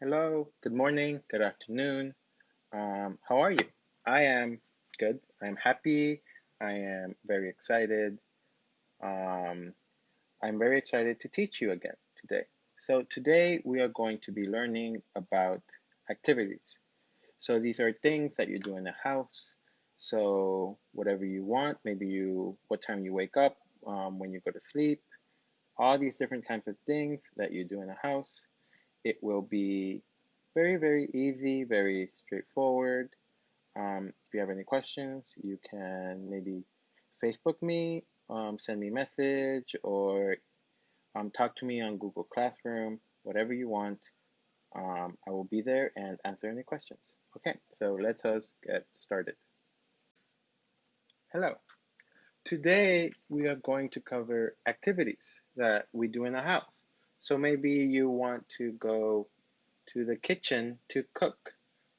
Hello, good morning, good afternoon. How are you? I am good. I'm happy. I am very excited. Um, I'm very excited to teach you again today. So, today we are going to be learning about activities. So, these are things that you do in the house. So, whatever you want, what time you wake up, when you go to sleep, all these different kinds of things that you do in the house. It will be very, very easy, very straightforward. If you have any questions, you can maybe Facebook me, send me a message, or talk to me on Google Classroom, whatever you want. I will be there and answer any questions. Okay, so let us get started. Hello. Today we are going to cover activities that we do in the house. So maybe you want to go to the kitchen to cook,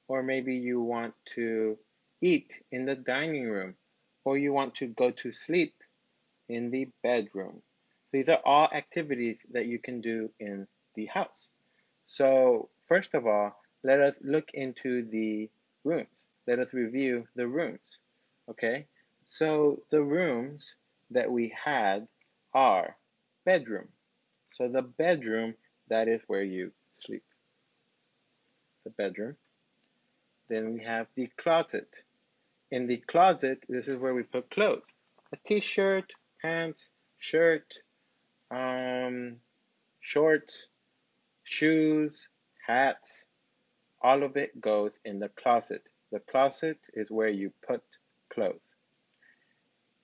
or maybe you want to eat in the dining room, or you want to go to sleep in the bedroom. These are all activities that you can do in the house. So, first of all, let us look into the rooms. Let us review the rooms. Okay? So, the rooms that we had are bedroom. So, the bedroom, that is where you sleep. The bedroom. Then we have the closet. In the closet, this is where we put clothes. A t-shirt, pants, shirt, um, shorts, shoes, hats, all of it goes in the closet. The closet is where you put clothes.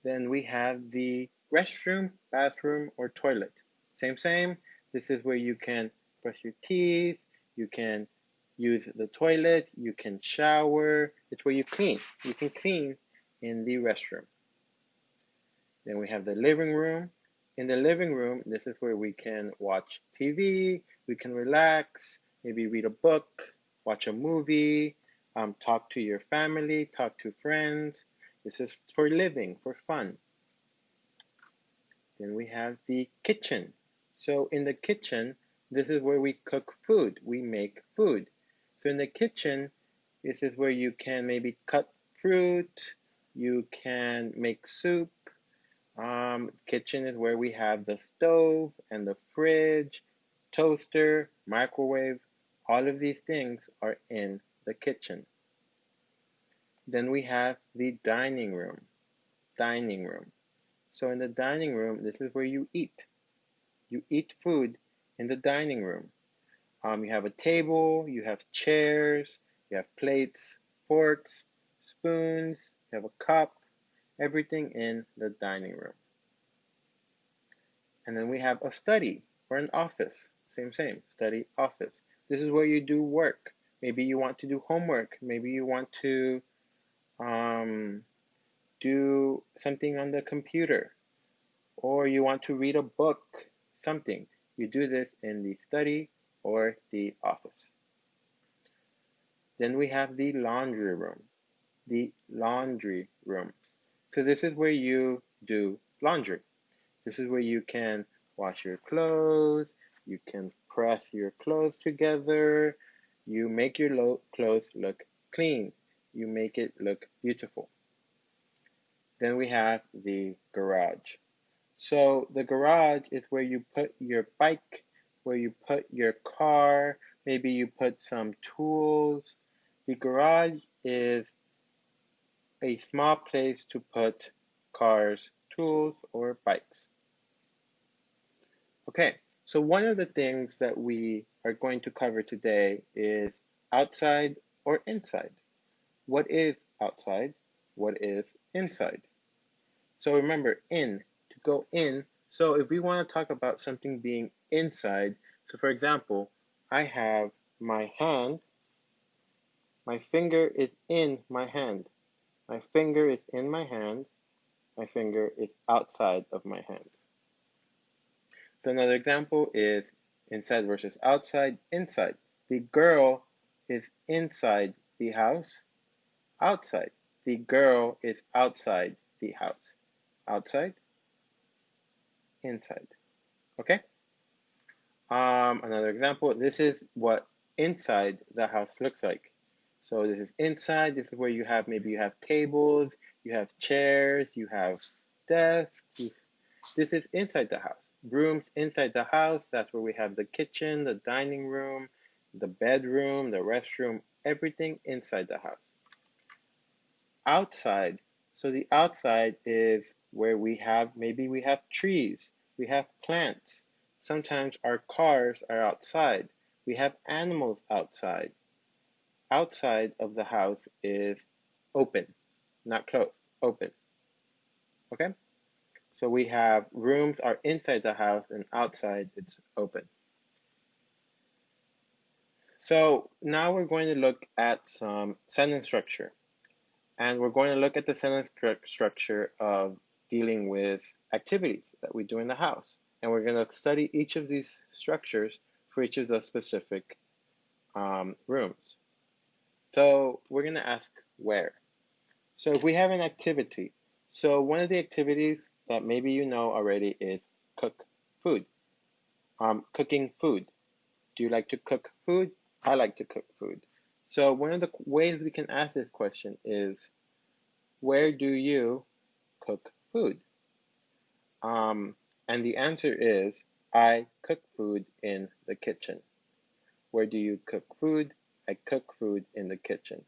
Then we have the restroom, bathroom, or toilet. Same. This is where you can brush your teeth, you can use the toilet, you can shower. It's where you clean. You can clean in the restroom. Then we have the living room. In the living room, this is where we can watch TV, we can relax, maybe read a book, watch a movie, talk to your family, talk to friends. This is for living, for fun. Then we have the kitchen. So in the kitchen, this is where we cook food, we make food. So in the kitchen, this is where you can maybe cut fruit, you can make soup. Kitchen is where we have the stove and the fridge, toaster, microwave. All of these things are in the kitchen. Then we have the dining room. Dining room. So in the dining room, this is where you eat. You eat food in the dining room. You have a table, you have chairs, you have plates, forks, spoons, you have a cup, everything in the dining room. And then we have a study or an office. Same, study, office. This is where you do work. Maybe you want to do homework. Maybe you want to um, do something on the computer. Or you want to read a book, something. You do this in the study or the office. Then we have the laundry room. The laundry room. So this is where you do laundry. This is where you can wash your clothes, you can press your clothes together, you make your clothes look clean, you make it look beautiful. Then we have the garage. So the garage is where you put your bike, where you put your car, maybe you put some tools. The garage is a small place to put cars, tools, or bikes. Okay, so one of the things that we are going to cover today is outside or inside. What is outside? What is inside? So remember, to go in. So if we want to talk about something being inside, so for example, I have my hand, my finger is in my hand. My finger is in my hand, my finger is outside of my hand. So another example is inside versus outside. Inside. The girl is inside the house. Outside. The girl is outside the house. Outside, inside. Okay? Another example. This is what inside the house looks like. So this is inside. This is where you have maybe you have tables, you have chairs, you have desks. This is inside the house. Rooms inside the house. That's where we have the kitchen, the dining room, the bedroom, the restroom, everything inside the house. Outside. So the outside is where we have maybe we have trees, we have plants. Sometimes our cars are outside. We have animals outside. Outside of the house is open, not closed, open. Okay? So we have rooms are inside the house and outside it's open. So now we're going to look at some sentence structure. And we're going to look at the sentence structure of dealing with activities that we do in the house. And we're going to study each of these structures for each of the specific rooms. So we're going to ask where. So if we have an activity, so one of the activities that maybe you know already is cook food. Cooking food. Do you like to cook food? I like to cook food. So one of the ways we can ask this question is, where do you cook food? And the answer is, I cook food in the kitchen. Where do you cook food? I cook food in the kitchen.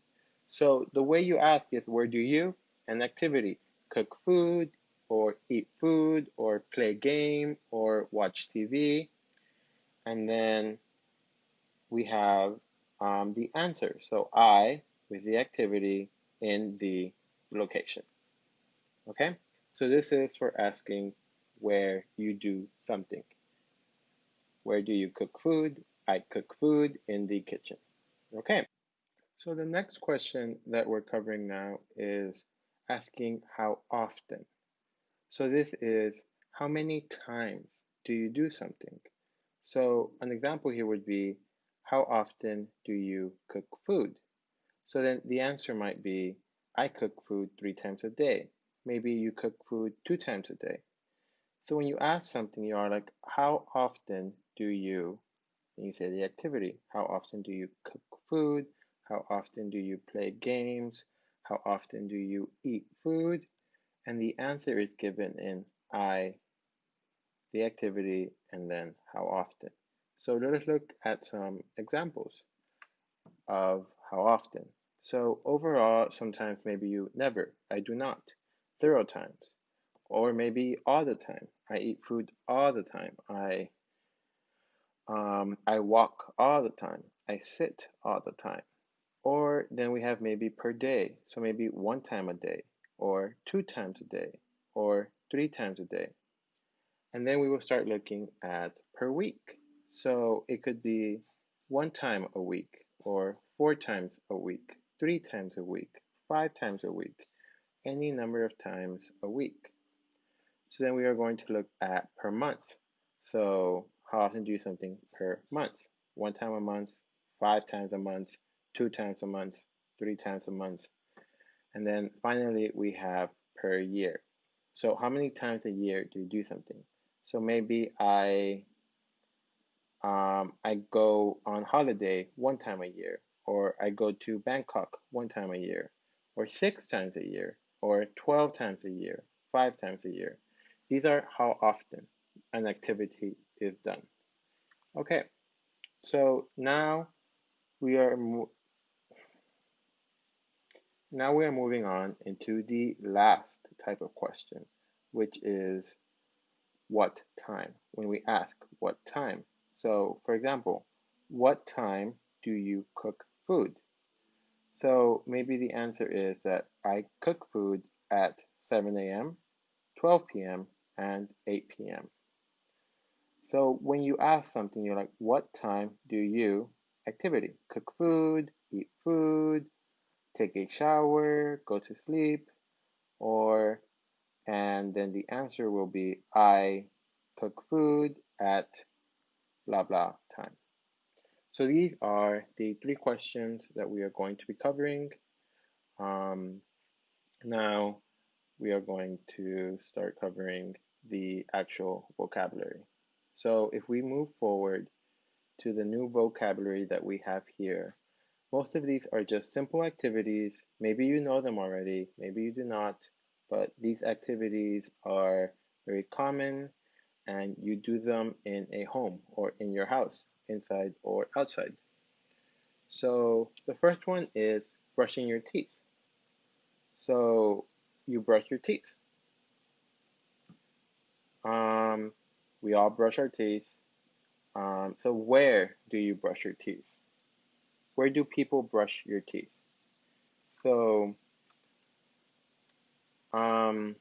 So the way you ask is, where do you? An activity. Cook food, or eat food, or play game, or watch TV. And then we have the answer. So I with the activity in the location. Okay? So this is for asking where you do something. Where do you cook food? I cook food in the kitchen. Okay? So the next question that we're covering now is asking how often. So this is how many times do you do something? So an example here would be, how often do you cook food? So then the answer might be, I cook food 3 times a day. Maybe you cook food 2 times a day. So when you ask something, you are like, how often do you, and you say the activity, how often do you cook food? How often do you play games? How often do you eat food? And the answer is given in I, the activity, and then how often. So let us look at some examples of how often. So overall, sometimes maybe you never, I do not, 0 times, or maybe all the time. I eat food all the time. I walk all the time. I sit all the time. Or then we have maybe per day. So maybe 1 time a day, or 2 times a day, or 3 times a day. And then we will start looking at per week. So it could be 1 time a week, or 4 times a week, 3 times a week, 5 times a week, any number of times a week. So then we are going to look at per month. So how often do you do something per month? 1 time a month, 5 times a month, 2 times a month, 3 times a month. And then finally we have per year. So how many times a year do you do something? So maybe I go on holiday 1 time a year, or I go to Bangkok 1 time a year, or 6 times a year, or 12 times a year, 5 times a year. These are how often an activity is done. Okay, so we are now we are moving on into the last type of question, which is what time, when we ask what time. So, for example, what time do you cook food? So maybe the answer is that I cook food at 7 a.m., 12 p.m., and 8 p.m. So when you ask something, you're like, what time do you activity? Cook food, eat food, take a shower, go to sleep, or, and then the answer will be, I cook food at blah blah time. So these are the 3 questions that we are going to be covering. Now we are going to start covering the actual vocabulary. So if we move forward to the new vocabulary that we have here. Most of these are just simple activities. Maybe you know them already, maybe you do not, but these activities are very common and you do them in a home or in your house, inside or outside. So the first one is brushing your teeth. So you brush your teeth. We all brush our teeth. So where do you brush your teeth? Where do people brush your teeth? So I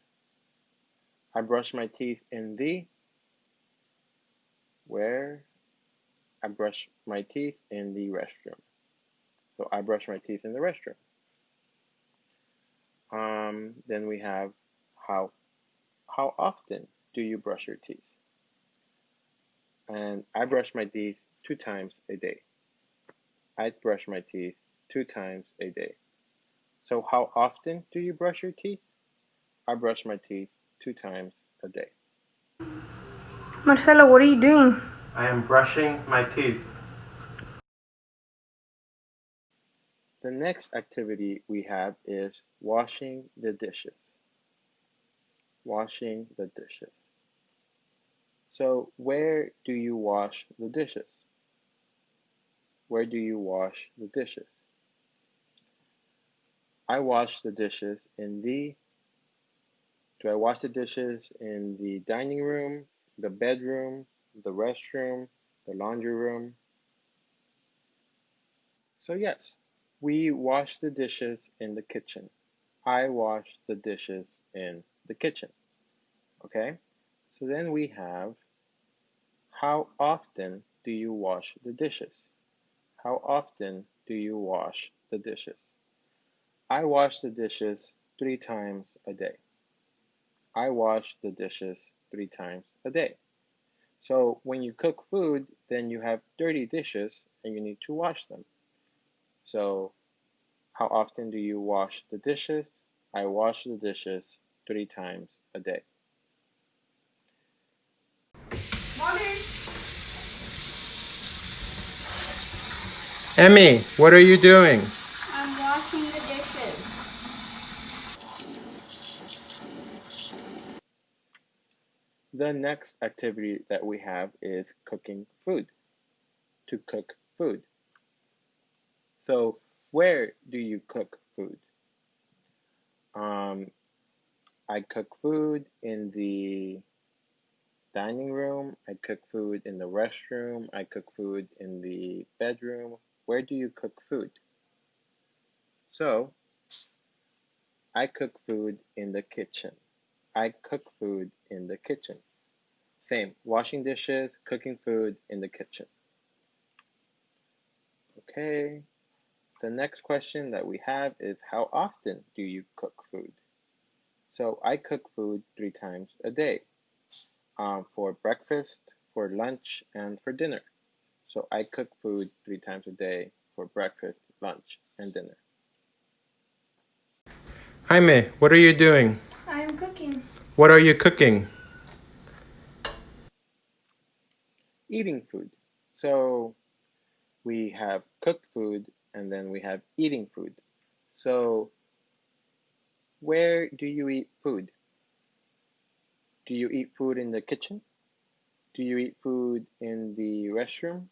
brush my teeth in the where? I brush my teeth in the restroom. So I brush my teeth in the restroom. Then we have how often do you brush your teeth? And I brush my teeth 2 times a day. I brush my teeth 2 times a day. So how often do you brush your teeth? I brush my teeth 2 times a day. Marcelo, what are you doing? I am brushing my teeth. The next activity we have is washing the dishes. Washing the dishes. So where do you wash the dishes? Where do you wash the dishes? I wash the dishes in the Do I wash the dishes in the dining room, the bedroom, the restroom, the laundry room? So yes, we wash the dishes in the kitchen. I wash the dishes in the kitchen. Okay? So then we have how often do you wash the dishes? How often do you wash the dishes? I wash the dishes 3 times a day. I wash the dishes 3 times a day. So when you cook food, then you have dirty dishes and you need to wash them. So how often do you wash the dishes? I wash the dishes 3 times a day. Emmy, what are you doing? I'm washing the dishes. The next activity that we have is cooking food. To cook food. So where do you cook food? Um, I cook food in the dining room. I cook food in the restroom. I cook food in the bedroom. Where do you cook food? So I cook food in the kitchen. I cook food in the kitchen. Same, washing dishes, cooking food in the kitchen. Okay, the next question that we have is how often do you cook food? So I cook food 3 times a day, for breakfast, for lunch, and for dinner. So I cook food 3 times a day for breakfast, lunch, and dinner. Jaime, what are you doing? I'm cooking. What are you cooking? Eating food. So we have cooked food and then we have eating food. So where do you eat food? Do you eat food in the kitchen? Do you eat food in the restroom?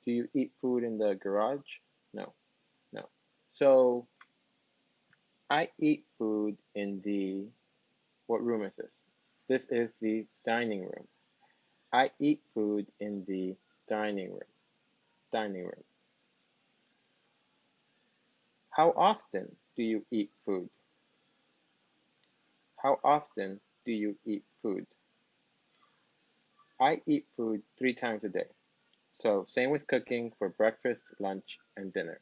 Do you eat food in the garage? No, no. So I eat food in what room is this? This is the dining room. I eat food in the dining room. Dining room. How often do you eat food? How often do you eat food? I eat food 3 times a day. So same with cooking for breakfast, lunch, and dinner.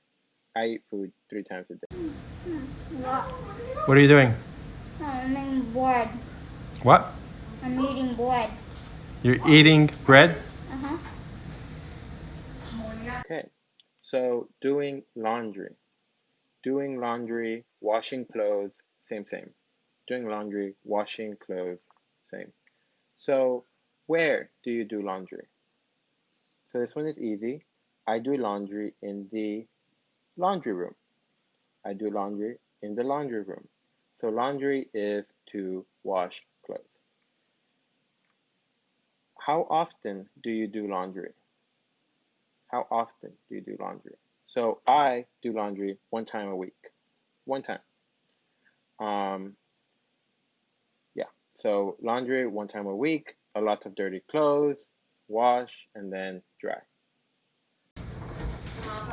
I eat food 3 times a day. What? What are you doing? I'm eating bread. What? I'm eating bread. You're eating bread? Uh-huh. Okay, so doing laundry. Doing laundry, washing clothes, same. Doing laundry, washing clothes, same. So where do you do laundry? So this one is easy. I do laundry in the laundry room. I do laundry in the laundry room. So laundry is to wash clothes. How often do you do laundry? How often do you do laundry? So I do laundry one time a week. One time. Um, yeah. So laundry one time a week, a lot of dirty clothes, wash, and then dry.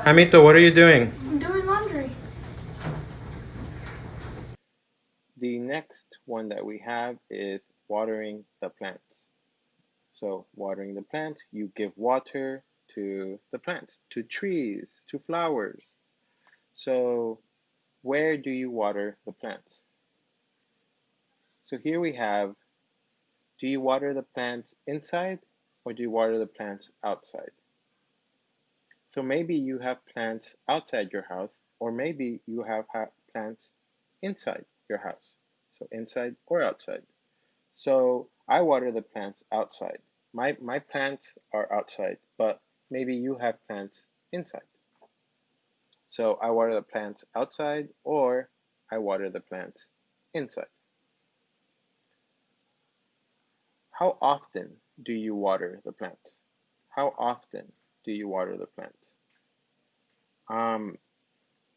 Amito, what are you doing? I'm doing laundry. The next one that we have is watering the plants. So watering the plant, you give water to the plants, to trees, to flowers. So where do you water the plants? So here we have, do you water the plants inside or do you water the plants outside? So maybe you have plants outside your house, or maybe you have plants inside your house. So inside or outside. So I water the plants outside. My plants are outside, but maybe you have plants inside. So I water the plants outside or I water the plants inside. How often do you water the plants? How often do you water the plants? Um,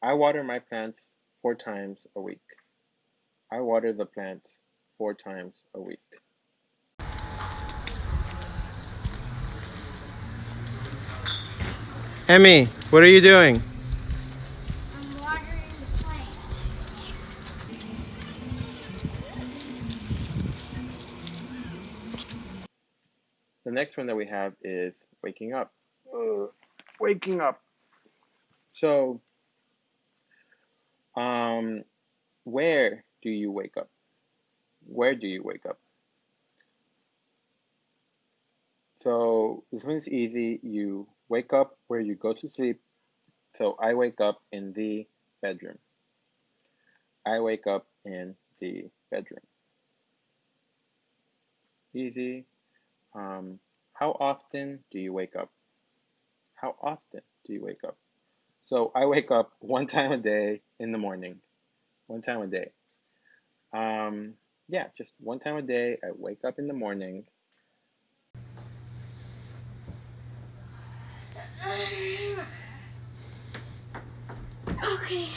I water my plants 4 times a week. I water the plants 4 times a week. Emmy, what are you doing? I'm watering the plant. The next one that we have is waking up. Waking up. So, um, where do you wake up? Where do you wake up? So this one's easy. You wake up where you go to sleep. So I wake up in the bedroom. I wake up in the bedroom. Easy. Um, how often do you wake up? How often do you wake up? So I wake up one time a day in the morning. One time a day. Um, yeah, just one time a day. I wake up in the morning. Okay.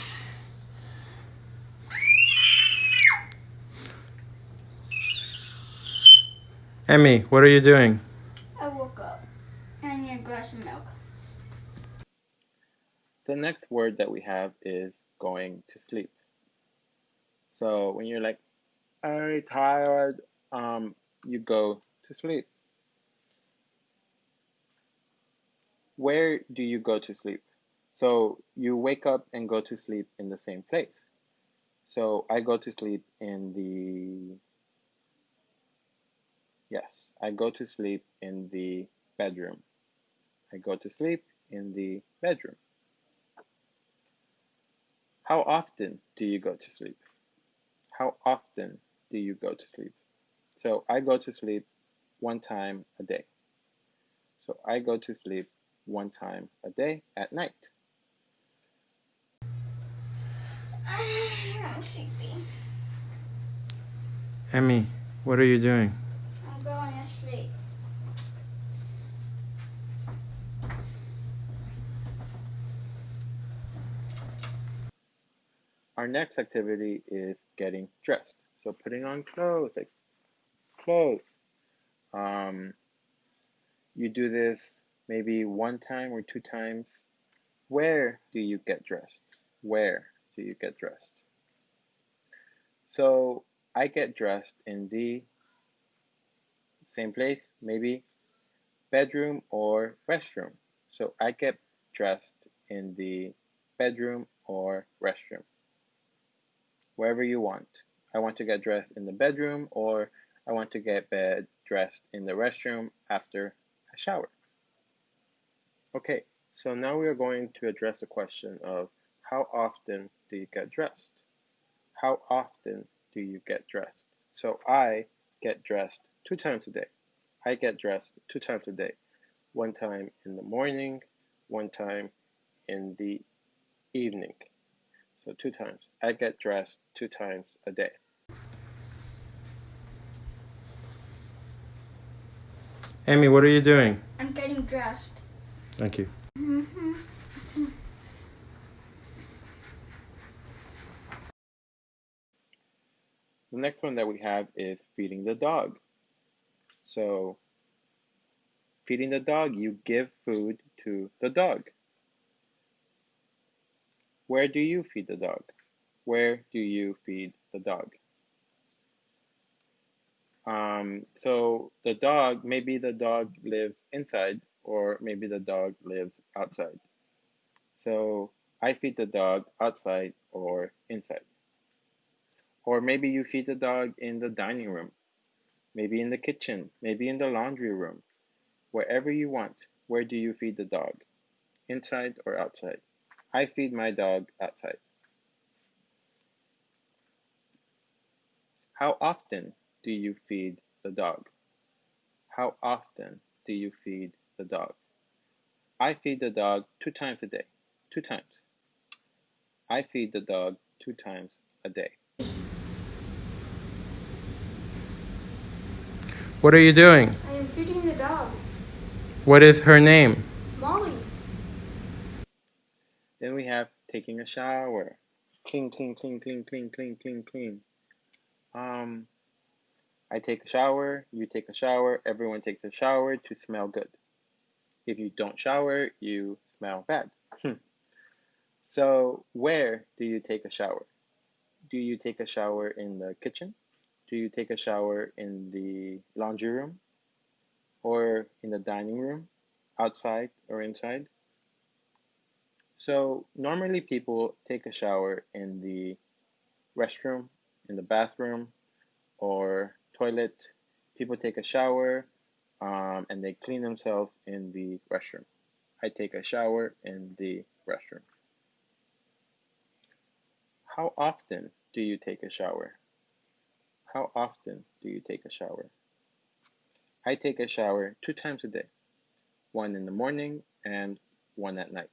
Emmy, what are you doing? I woke up. I need a glass of milk. The next word that we have is going to sleep. So when you're like, I'm tired, you go to sleep. Where do you go to sleep? So you wake up and go to sleep in the same place. So I go to sleep in the, yes, I go to sleep in the bedroom. I go to sleep in the bedroom. How often do you go to sleep? How often do you go to sleep? So I go to sleep one time a day. So I go to sleep one time a day at night. I'm sleepy. Emmy, what are you doing? I'm going to sleep. Our next activity is getting dressed. So putting on clothes, like clothes. Um, you do this maybe one time or 2 times. Where do you get dressed? Where do you get dressed? So I get dressed in the same place, maybe bedroom or restroom. So I get dressed in the bedroom or restroom, wherever you want. I want to get dressed in the bedroom or I want to get dressed in the restroom after a shower. Okay, so now we are going to address the question of how often do you get dressed? How often do you get dressed? So I get dressed 2 times a day. I get dressed 2 times a day. one time in the morning, one time in the evening. So 2 times. I get dressed 2 times a day. Emmy, what are you doing? I'm getting dressed. Thank you. The next one that we have is feeding the dog. So, feeding the dog, you give food to the dog. Where do you feed the dog? Where do you feed the dog? So the dog, maybe the dog lives inside, or maybe the dog lives outside. So I feed the dog outside or inside. Or maybe you feed the dog in the dining room, maybe in the kitchen, maybe in the laundry room, wherever you want. Where do you feed the dog? Inside or outside? I feed my dog outside. How often do you feed the dog? How often do you feed the dog? I feed the dog 2 times a day. 2 times. I feed the dog 2 times a day. What are you doing? I am feeding the dog. What is her name? Molly. Then we have taking a shower. Clean, clean, clean, clean, clean, clean, clean, clean. I take a shower, you take a shower, everyone takes a shower to smell good. If you don't shower, you smell bad. So, where do you take a shower? Do you take a shower in the kitchen? Do you take a shower in the laundry room? Or in the dining room? Outside or inside? So, normally people take a shower in the restroom, in the bathroom, or toilet. People take a shower and they clean themselves in the restroom. I take a shower in the restroom. How often do you take a shower? How often do you take a shower? I take a shower 2 times a day, one in the morning and one at night.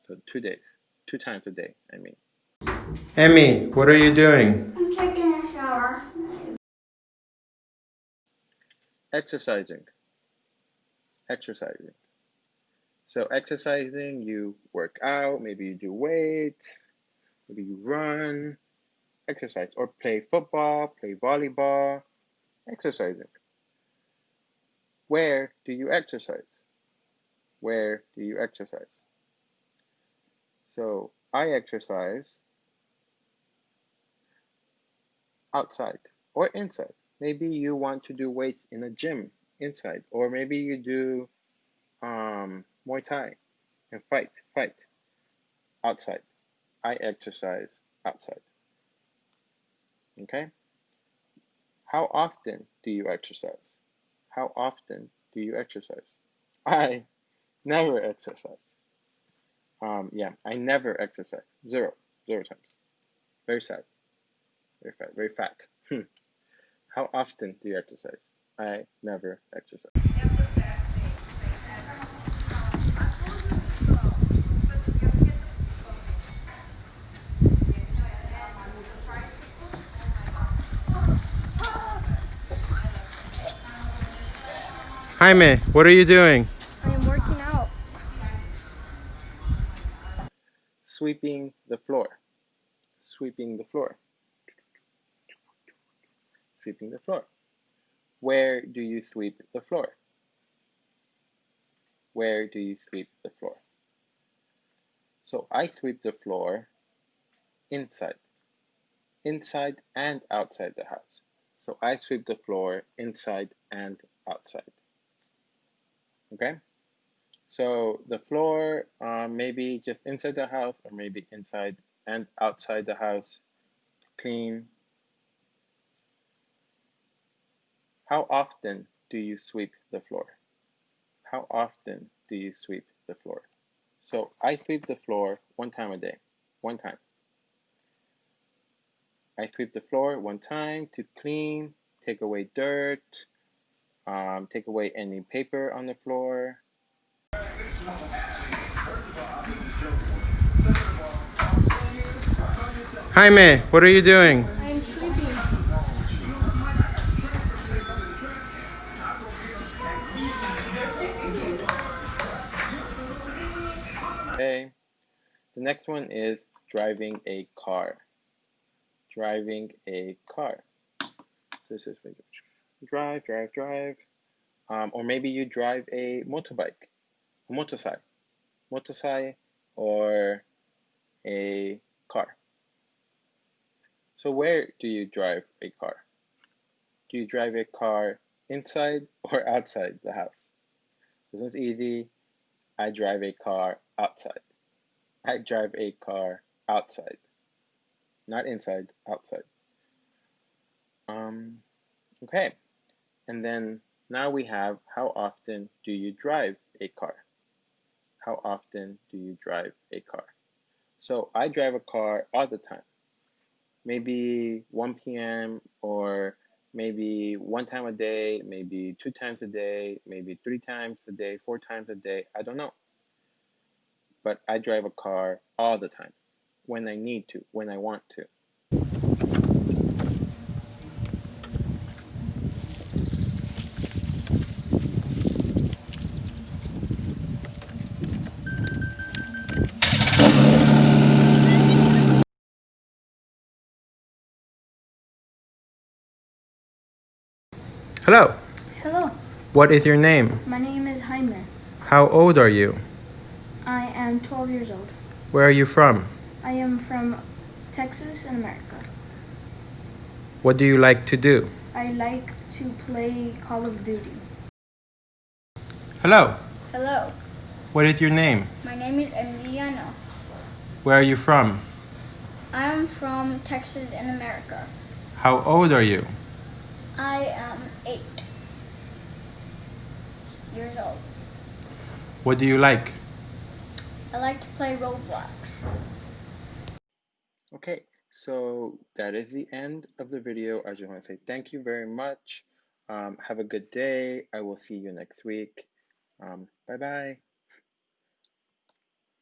So 2 days, 2 times a day, I mean. Emmy, what are you doing? I'm taking a shower. Exercising, exercising. So exercising, you work out, maybe you do weights, maybe you run, exercise, or play football, play volleyball, exercising. Where do you exercise? Where do you exercise? So I exercise outside or inside. Maybe you want to do weights in a gym inside, or maybe you do Muay Thai and fight outside. I exercise outside. Okay? How often do you exercise? How often do you exercise? I never exercise. Yeah, I never exercise. Zero times. Very sad. Very fat. Very fat. How often do you exercise? I never exercise. Jaime, what are you doing? I am working out. Sweeping the floor. Sweeping the floor. Sweeping the floor. Where do you sweep the floor? Where do you sweep the floor? So I sweep the floor inside. Inside and outside the house. So I sweep the floor inside and outside. Okay? So the floor, maybe just inside the house or maybe inside and outside the house, clean. How often do you sweep the floor? How often do you sweep the floor? So I sweep the floor 1 time a day. 1 time. I sweep the floor 1 time to clean, take away dirt, Take away any paper on the floor. Jaime, what are you doing? I'm sweeping. Okay. The next one is driving a car. Driving a car. So this is drive, drive, drive. Or maybe you drive a motorbike, a motorcycle, or a car. So where do you drive a car? Do you drive a car inside or outside the house? So this is easy. I drive a car outside. I drive a car outside. Not inside, outside. Okay. And then now we have how often do you drive a car? How often do you drive a car? So I drive a car all the time. Maybe 1 p.m. or maybe one time a day, maybe 2 times a day, maybe 3 times a day, 4 times a day. I don't know. But I drive a car all the time when I need to, when I want to. Hello. Hello, What is your name? my name is Jaime. How old are you? I am 12 years old. Where are you from? I am from Texas in America. What do you like to do? I like to play Call of Duty. Hello. Hello, What is your name? my name is Emiliano. Where are you from? I am from Texas in America. How old are you? I am 8 years old. What do you like? I like to play Roblox. Okay, so that is the end of the video. I just want to say thank you very much. Have a good day. I will see you next week. Bye bye.